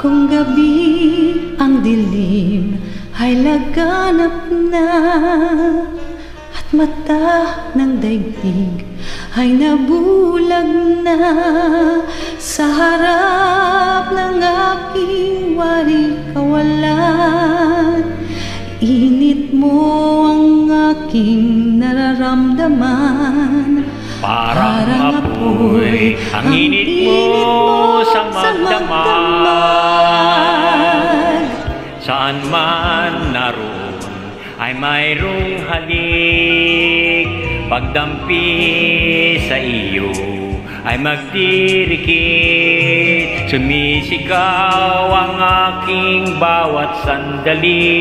Kung gabi ang dilim ay laganap na, at mata ng daigdig ay nabulag na, sa harap ng aking wari kawalan. Init mo ang aking nararamdaman, parang apoy ang init mo sa magdamag. Saan man naroon ay mayroong halik, pagdampi sa iyo ay magdirikit. Sumisigaw ang aking bawat sandali.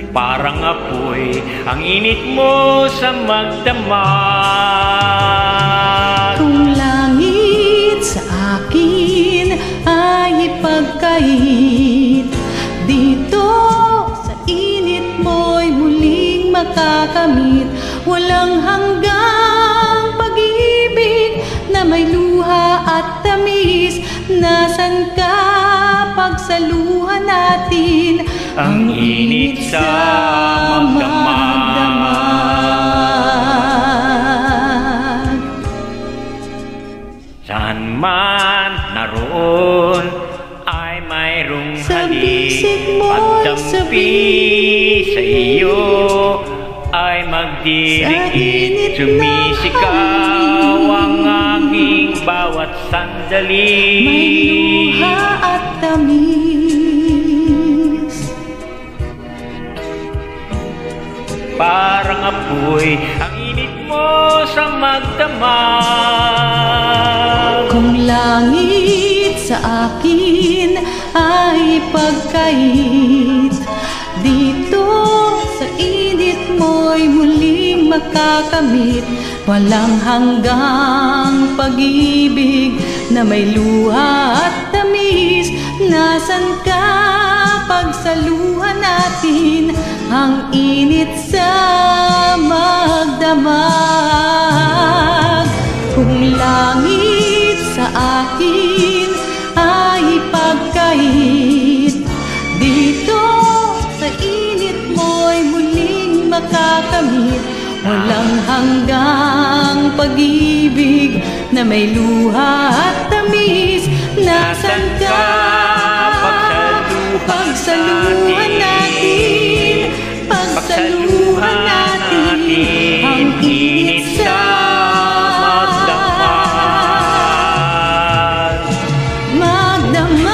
Parang apoy ang init mo sa magdamag. Kung langit sa akin ay ipagkait, dito sa init mo'y muling makakamit. Walang hanggang pag-ibig na may luha at tamis. Nasaan ka pagsaluhan natin Ang init sa magdamag. Saan man naroon ay mayroong halik, pagdampi sa iyo ay magdirikit. Sumisigaw ang aking bawat sandali. May luha at tamis. Parang apoy ang init mo sa magdamag. Kung langit sa akin ay pagkait, dito sa init mo'y muling makakamit. Walang hanggang pag-ibig na may luha at tamis. Nasaan ka pagsaluhan natin ang init sa magdamag. Kung langit sa akin ay pagkait, dito sa init mo'y muling makakamit. Walang hanggang pag-ibig na may luha at tamis. Nasaan ka pagsaluhan natin, pagsaluhan natin ang init sa magdamag. Magdamag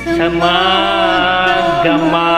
Sa magdamag.